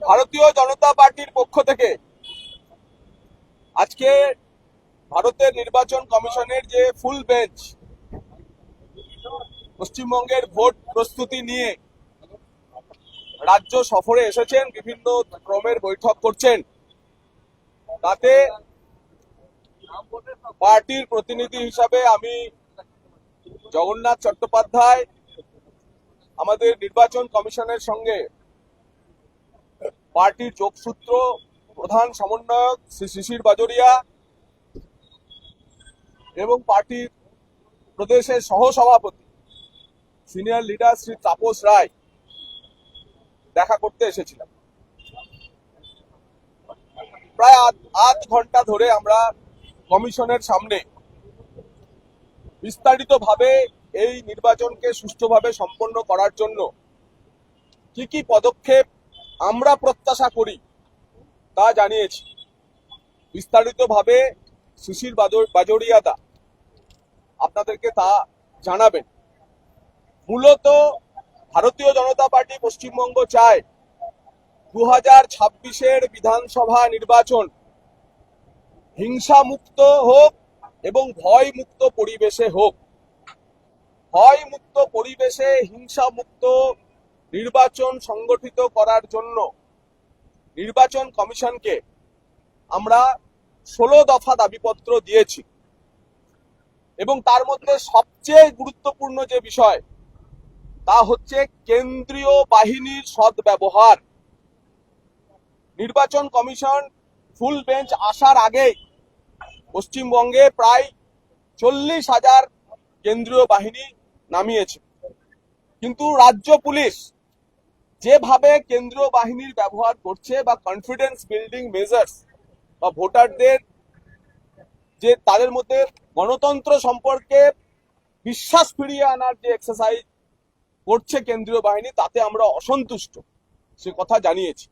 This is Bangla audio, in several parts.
ভারতীয় জনতা পার্টির পক্ষ থেকে আজকে ভারতের নির্বাচন কমিশনের যে ফুল বেঞ্চ পশ্চিমবঙ্গের ভোট প্রস্তুতি নিয়ে রাজ্য সফরে এসেছেন, বিভিন্ন ক্রমের বৈঠক করছেন, তাতে পার্টির প্রতিনিধি হিসাবে আমি জগন্নাথ চট্টোপাধ্যায় আমাদের নির্বাচন কমিশনের সঙ্গে পার্টির যোগসূত্র প্রধান সমন্বয়ক শ্রী শিশির বাজোরিয়া এবং পার্টির প্রদেশের সহসভাপতি সিনিয়র লিডার শ্রী তাপস রায় দেখা করতে এসেছিলাম। প্রায় আধ ঘন্টা ধরে আমরা কমিশনের সামনে বিস্তারিতভাবে এই নির্বাচনকে সুষ্ঠুভাবে সম্পন্ন করার জন্য কি কি পদক্ষেপ আমরা প্রত্যাশা করি তা জানিয়েছি। বিস্তারিতভাবে শিশির বাজোরিয়াদা আপনাদেরকে তা জানাবেন। মূলত ভারতীয় জনতা পার্টি পশ্চিমবঙ্গ চায় 2026-এর বিধানসভা নির্বাচন হিংসা মুক্ত হোক এবং ভয় মুক্ত পরিবেশে হোক। ভয় মুক্ত পরিবেশে হিংসা মুক্ত নির্বাচন সংগঠিত করার জন্য নির্বাচন কমিশনকে আমরা 16 দফা দাবিপত্র দিয়েছি এবং তার মধ্যে সবচেয়ে গুরুত্বপূর্ণ যে বিষয় তা হচ্ছে কেন্দ্রীয় বাহিনীর সদ্ব্যবহার। নির্বাচন কমিশন ফুল বেঞ্চ আসার আগেই পশ্চিমবঙ্গে প্রায় 40,000 কেন্দ্রীয় বাহিনী নামিয়েছে, কিন্তু রাজ্য পুলিশ যেভাবে কেন্দ্রীয় বাহিনীর ব্যবহার করছে বা কনফিডেন্স বিল্ডিং মেজার্স বা ভোটারদের যে তাদের মধ্যে গণতন্ত্র সম্পর্কে বিশ্বাস ফিরিয়ে আনার যে এক্সারসাইজ করছে কেন্দ্রীয় বাহিনী, তাতে আমরা অসন্তুষ্ট, সে কথা জানিয়েছি।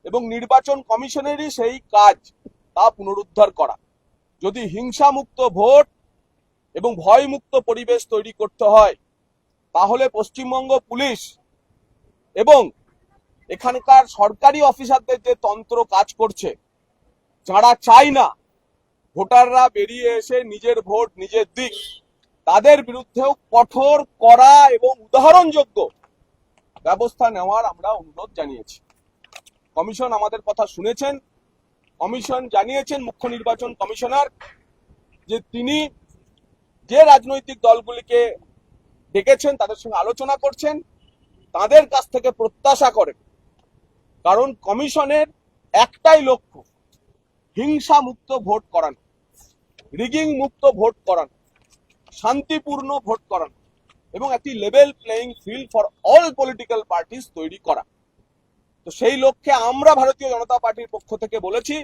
এবং নির্বাচন কমিশনেরই সেই কাজ তা পুনরুদ্ধার করা। যদি হিংসা মুক্ত ভোট এবং ভয় মুক্ত পরিবেশ তৈরি করতে হয়, তাহলে পশ্চিমবঙ্গ পুলিশ এবং এখানকার সরকারি অফিসারদের যে তন্ত্র কাজ করছে, যারা চায় না ভোটাররা বেরিয়ে এসে নিজের ভোট নিজের দিক, তাদের বিরুদ্ধেও কঠোর, কড়া এবং উদাহরণযোগ্য ব্যবস্থা নেওয়ার আমরা অনুরোধ জানিয়েছি। কমিশন আমাদের কথা শুনেছেন। কমিশন জানিয়েছেন মুখ্য নির্বাচন কমিশনার যে তিনি যে রাজনৈতিক দলগুলিকে ডেকেছেন তাদের সঙ্গে আলোচনা করছেন, তাদের কাছ থেকে প্রত্যাশা করেন, কারণ কমিশনের একটাই লক্ষ্য হিংসা মুক্ত ভোট করানো, রিগিং মুক্ত ভোট করানো, শান্তিপূর্ণ ভোট করানো এবং একটি level playing field for all political parties তৈরি করা। তো সেই লক্ষ্যে আমরা ভারতীয় জনতা পার্টির পক্ষ থেকে বলেছি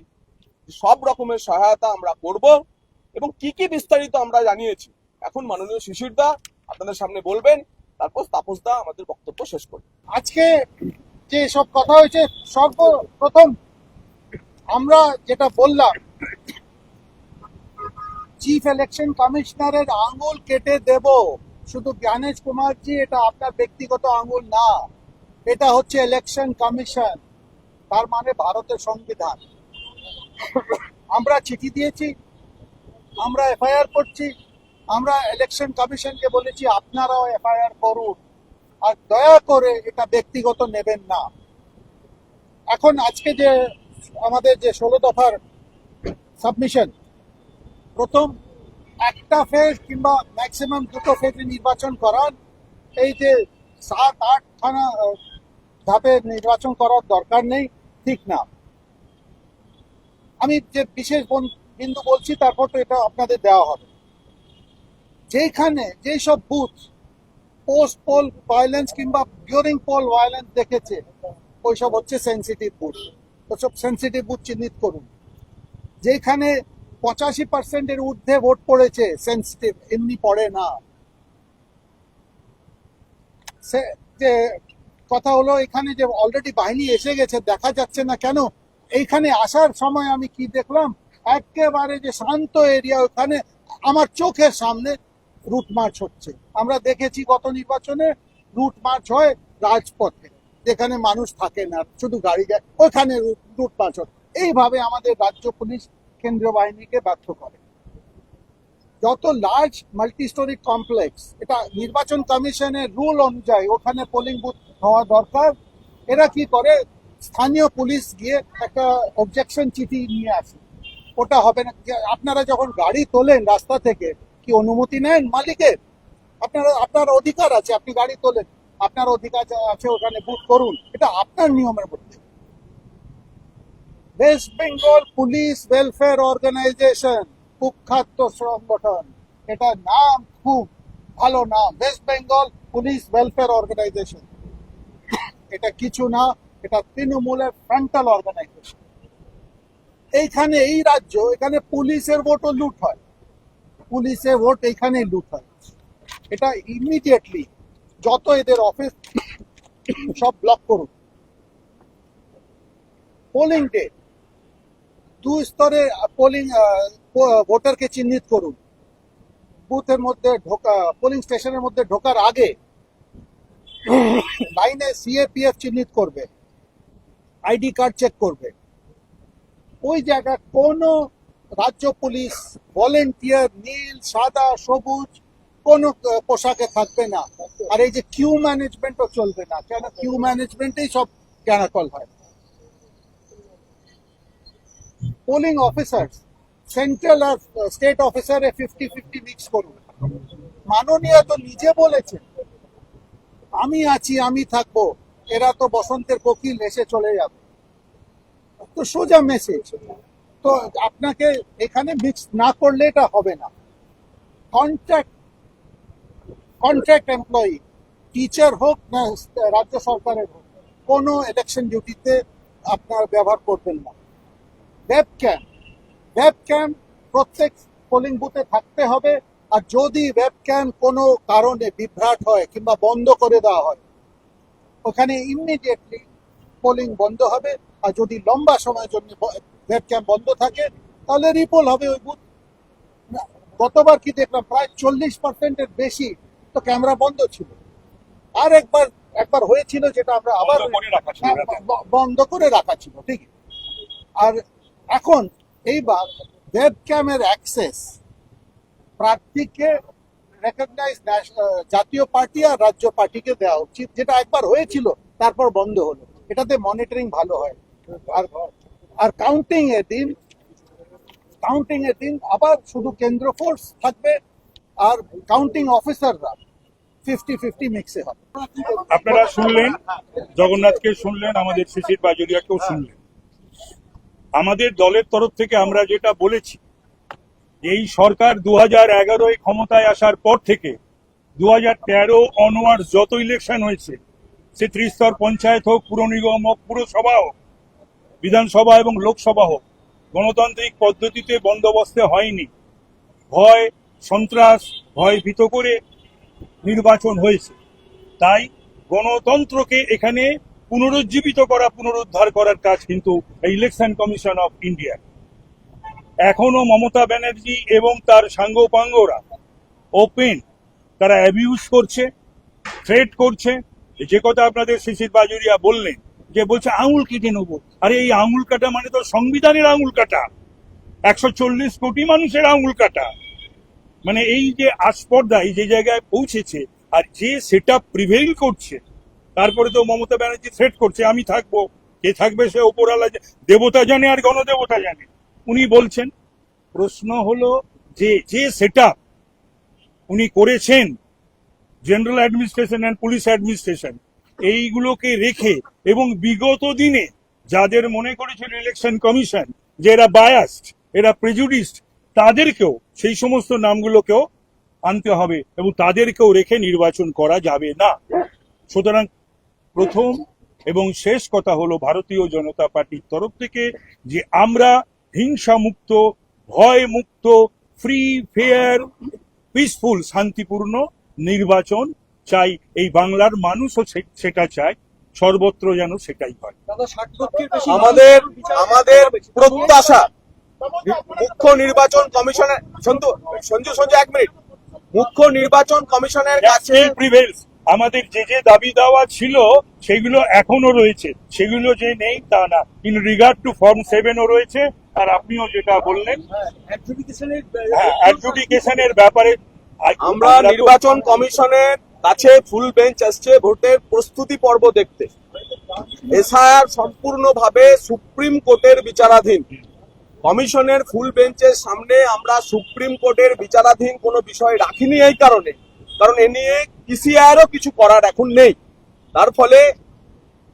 সব রকমের সহায়তা আমরা করব এবং কি কি বিস্তারিত আমরা জানিয়েছি এখন মাননীয় শিশির দা আপনাদের সামনে বলবেন, তারপর তাপস দা আমাদের বক্তব্য শেষ করবেন। আজকে যে সব কথা হয়েছে, সর্বপ্রথম আমরা যেটা বললাম, চিফ ইলেকশন কমিশনারের আঙুল কেটে দেব। শুধু জ্ঞানেশ কুমারজি, এটা আপনার ব্যক্তিগত আঙুল না, এটা হচ্ছে ইলেকশন কমিশন, তার মানে ভারতের সংবিধান। আমরা চিঠি দিয়েছি, আমরা এফআইআর করছি, আমরা ইলেকশন কমিশনকে বলেছি আপনারাও এফআইআর করুন, আর দয়া করে এটা ব্যক্তিগত নেবেন না। এখন আজকে যে আমাদের যে 16 দফার সাবমিশন, প্রথম একটা ফেজ কিংবা ম্যাক্সিমাম 2টো ফেজে নির্বাচন করান, এই যে 7-8 খানা ধাপে নির্বাচন করার দরকার নেই, ঠিক না। আমি যে বিশেষ বিন্দু বলছি, তারপর তো এটা আপনাদের দেওয়া হবে। যেখানে যেসব বুথ পোস্ট পোল ভায়োলেন্স কিংবা ডিউরিং পোল ভায়োলেন্স দেখেছে, ওইসব হচ্ছে সেন্সিটিভ বুথ, ওসব সেন্সিটিভ বুথ চিহ্নিত করুন। যেখানে 85% ঊর্ধ্বে ভোট পড়েছে, সেন্সিটিভ, এমনি পড়ে না। যে কথা হলো, এখানে যে অলরেডি বাহিনী এসে গেছে, দেখা যাচ্ছে না কেন? এইখানে আসার সময় আমি কি দেখলাম, একেবারে যে শান্ত এরিয়া, ওখানে আমার চোখের সামনে রুট মার্চ হচ্ছে। আমরা দেখেছি গত নির্বাচনে রুট মার্চ হয় রাজপথে, যেখানে মানুষ থাকে না, শুধু গাড়ি যায়, ওইখানে লুটপাট হয়। এইভাবে আমাদের রাজ্য পুলিশ কেন্দ্রীয় বাহিনীকে ব্যর্থ করে। যত লার্জ মাল্টি স্টোরি কমপ্লেক্স, এটা নির্বাচন কমিশনের রুল অনুযায়ী ওখানে পোলিং বুথ হওয়া দরকার। এরা কি করে, স্থানীয় পুলিশ গিয়ে একটা অবজেকশন চিঠি নিয়ে আসে, ওটা হবে না। আপনারা যখন গাড়ি তোলেন রাস্তা থেকে, কি অনুমতি নেন মালিকের? আপনার অধিকার আছে, আপনি গাড়ি তোলেন, আপনার অধিকার আছে ওখানে বুথ করুন, এটা আপনার নিয়মের মধ্যে। West Bengal police welfare organisation, কুখ্যাত সংগঠন, এটা নাম খুব ভালো নাম, West Bengal police welfare organisation. এটা কিছু না, এটা তৃণমূলের ফ্রন্টাল অর্গানাইজেশন। এইখানে এই রাজ্য, এখানে পুলিশের ভোটও লুট হয়, পুলিশের ভোট এইখানে লুট হয়। এটা ইমিডিয়েটলি যত এদের অফিস সব ব্লক করুন। পোলিং ডে 2 স্তরে পোলিং ভোটারকে চিহ্নিত করুন। বুথের মধ্যে ঢোকা, পোলিং স্টেশনের মধ্যে ঢোকার আগে লাইনে সিএপিএফ চিহ্নিত করবে, আইডি কার্ড চেক করবে। ওই জায়গায় কোনো রাজ্য পুলিশ ভলেন্টিয়ার নীল সাদা সবুজ কোনো পোশাকে থাকবে না। আর এই যে কিউ ম্যানেজমেন্টও চলবে না, কেন কিউ ম্যানেজমেন্টেই সব ক্যানাকল হয়। পোলিং অফিসার্স সেন্ট্রাল আর স্টেট অফিসারে 50-50 মিক্স করুন। মাননীয় তো নিজে বলেছেন, আমি আছি, আমি থাকবো, এরা তো বসন্তের কোকিল এসে চলে যাবে। তো সোজা মেসেজ। তো আপনাকে এখানে মিক্স না করলে এটা হবে না। কন্ট্রাক্ট এমপ্লয়ি, টিচার হোক না রাজ্য সরকারের হোক, কোনো ইলেকশন ডিউটিতে আপনার ব্যবহার করবেন না। ওয়েবক্যাম প্রত্যেক পোলিং বুথে থাকতে হবে। আর যদি ওয়েবক্যাম কোনো কারণে বিভ্রাট হয় কিংবা বন্ধ করে দেওয়া হয়, ওখানে ইমিডিয়েটলি পোলিং বন্ধ হবে। আর যদি লম্বা সময়ের জন্য ওয়েবক্যাম বন্ধ থাকে, তাহলে রিপোল হবে ওই বুথ। গতবার কি দেখলাম, প্রায় 40%-এর বেশি তো ক্যামেরা বন্ধ ছিল। আর একবার হয়েছিল, যেটা আমরা আবার বন্ধ করে রাখা ছিল, ঠিক। আর এখন এইবার ওয়েবক্যামের অ্যাক্সেস প্রার্থীকে রেকগনাইজ জাতীয় পার্টি আর রাজ্য পার্টিকে দেওয়া উচিত, যেটা একবার হয়েছিল তারপর বন্ধ হলো। এটাতে মনিটরিং ভালো হয়। আর কাউন্টিং এর দিন আবার শুধু কেন্দ্র ফোর্স থাকবে, আর কাউন্টিং অফিসাররা 50-50 মিক্সে হবে। আপনারা শুনলেন, জগন্নাথকে শুনলেন, আমাদের শিশির বাজুরিয়াকেও শুনলেন। আমাদের দলের তরফ থেকে আমরা যেটা বলেছি, এই সরকার 2011 ক্ষমতায় আসার পর থেকে 2013 অনওয়ার্ডস যত ইলেকশন হয়েছে, সে ত্রিস্তর পঞ্চায়েত হোক, পুর নিগম হোক, পুরসভা হোক, বিধানসভা এবং লোকসভা হোক, গণতান্ত্রিক পদ্ধতিতে বন্দোবস্তে হয়নি। ভয় সন্ত্রাস, ভয় ভীত করে নির্বাচন হয়েছে। তাই গণতন্ত্রকে এখানে পুনরুজ্জীবিত করা, পুনরুদ্ধার করার কাজ কিন্তু ইলেকশন কমিশন অফ ইন্ডিয়া। এখনো মমতা ব্যানার্জি এবং তার সাঙ্গপাঙ্গরা ওপেন, তারা অ্যাবিউজ করছে, থ্রেট করছে। যে কথা আপনাদের শিশির বাজুরিয়া বললেন, যে বলছে আঙুল কেটে নেবো। আরে এই আঙুল কাটা মানে তো সংবিধানের আঙুল কাটা, 140 কোটি মানুষের আঙুল কাটা। মানে এই যে আস্পর্ধা, এই যে জায়গায় পৌঁছেছে, আর যে সেটা প্রিভেইল করছে, তারপরে তো মমতা ব্যানার্জি থ্রেট করছে, আমি থাকবো, কে থাকবে সে ওপরওয়ালা দেবতা জানে আর গণদেবতা জানে। উনি বলছেন, প্রশ্ন হলো যে সেটা উনি করেছেন, general administration and police administration, এইগুলোকে রেখে, এবং বিগত দিনে যাদের মনে করেছিল ইলেকশন কমিশন যে এরা বায়াসড, এরা প্রেজুডিসড, তাদেরকেও, সেই সমস্ত নামগুলোকেও আনতে হবে, এবং তাদেরকেও রেখে নির্বাচন করা যাবে না। সুতরাং প্রথম এবং শেষ কথা হলো ভারতীয় জনতা পার্টির তরফ থেকে, যে আমরা হিংসা মুক্ত, ভয় মুক্ত, ফ্রি, ফেয়ার, পিসফুল, শান্তিপূর্ণ নির্বাচন চাই। এই বাংলার মানুষও সেটা চায়, সর্বত্র যেন সেটাই হয়। আমাদের প্রত্যাশা মুখ্য নির্বাচন কমিশনের সঞ্জু 1 মিনিট, মুখ্য নির্বাচন কমিশনের কাছে প্রিভেলস। আমাদের যে যে দাবি দাওয়া ছিল সেগুলো এখনো রয়েছে, সেগুলো যে নেই তা না। ইন রিগার্ড টু ফর্ম 7ও রয়েছে, আর আপনিও যেটা বললেন অ্যাডজুডিকেশনের ব্যাপারে আমরা নির্বাচন কমিশনের কাছে ফুল বেঞ্চ আসছে ভোটের প্রস্তুতি পর্ব দেখতে। এসআইআর সম্পূর্ণভাবে সুপ্রিম কোর্টের বিচারাধীন। কমিশনের ফুল বেঞ্চের সামনে আমরা সুপ্রিম কোর্টের বিচারাধীন কোনো বিষয় রাখিনি এই কারণে, কারণ এ নিয়ে পিসিআইয়েরও কিছু করার এখন নেই। তার ফলে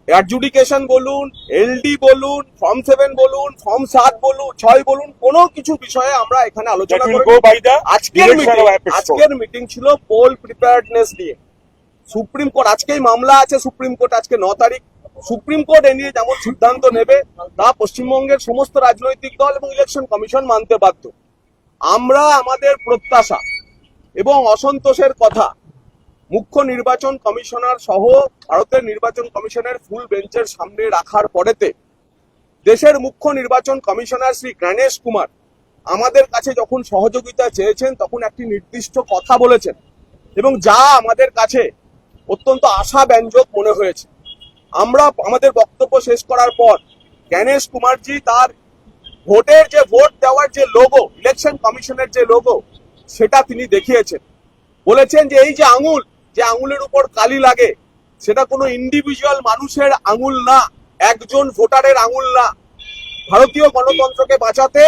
অ্যাডজুডিকেশন বলুন, এলডি বলুন, ফর্ম 7 বলুন, ফর্ম 7 বলুন, 6 বলুন, কোনো কিছু বিষয়ে আমরা এখানে আলোচনা That will করি। go by the আজকের direction of Apex Court. আজকের মিটিং ছিল পোল প্রিপেয়ার্ডনেস নিয়ে। সুপ্রিম কোর্ট আজকেই মামলা আছে, সুপ্রিম কোর্ট আজকে 9 তারিখ। সুপ্রিম কোর্ট এ নিয়ে যেমন সিদ্ধান্ত নেবে তা পশ্চিমবঙ্গের সমস্ত রাজনৈতিক দল এবং ইলেকশন কমিশন মানতে বাধ্য। আমরা আমাদের প্রত্যাশা এবং অসন্তোষের কথা মুখ্য নির্বাচন কমিশনার সহ ভারতের নির্বাচন কমিশনের ফুল বেঞ্চের সামনে রাখার পরেতে দেশের মুখ্য নির্বাচন কমিশনার শ্রী গণেশ কুমার আমাদের কাছে যখন সহযোগিতা চেয়েছেন তখন একটি নির্দিষ্ট কথা বলেছেন এবং যা আমাদের কাছে অত্যন্ত আশাব্যঞ্জক মনে হয়েছে। আমরা আমাদের বক্তব্য শেষ করার পর গণেশ কুমারজি তার ভোটের যে ভোট দেওয়ার যে লোগো, ইলেকশন কমিশনের যে লোগো, সেটা তিনি দেখিয়েছেন। বলেছেন যে এই যে আঙুল, যে আঙুলের উপর কালি লাগে, সেটা কোনো ইন্ডিভিজুয়াল মানুষের আঙুল না, একজন ভোটারের আঙুল না। ভারতীয় গণতন্ত্রকে বাঁচাতে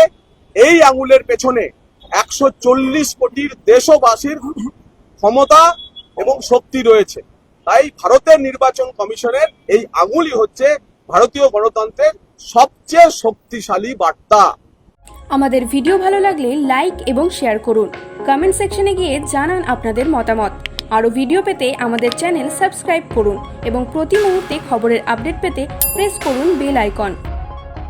এই আঙুলের পেছনে 140 কোটির দেশবাসীর ক্ষমতা এবং শক্তি রয়েছে। তাই ভারতের নির্বাচন কমিশনের এই আঙুলই হচ্ছে ভারতীয় গণতন্ত্রের সবচেয়ে শক্তিশালী বার্তা। আমাদের ভিডিও ভালো লাগলে লাইক এবং শেয়ার করুন। কমেন্ট সেকশনে গিয়ে জানান আপনাদের মতামত। আরও ভিডিও পেতে আমাদের চ্যানেল সাবস্ক্রাইব করুন এবং প্রতি মুহূর্তে খবরের আপডেট পেতে প্রেস করুন বেল আইকন।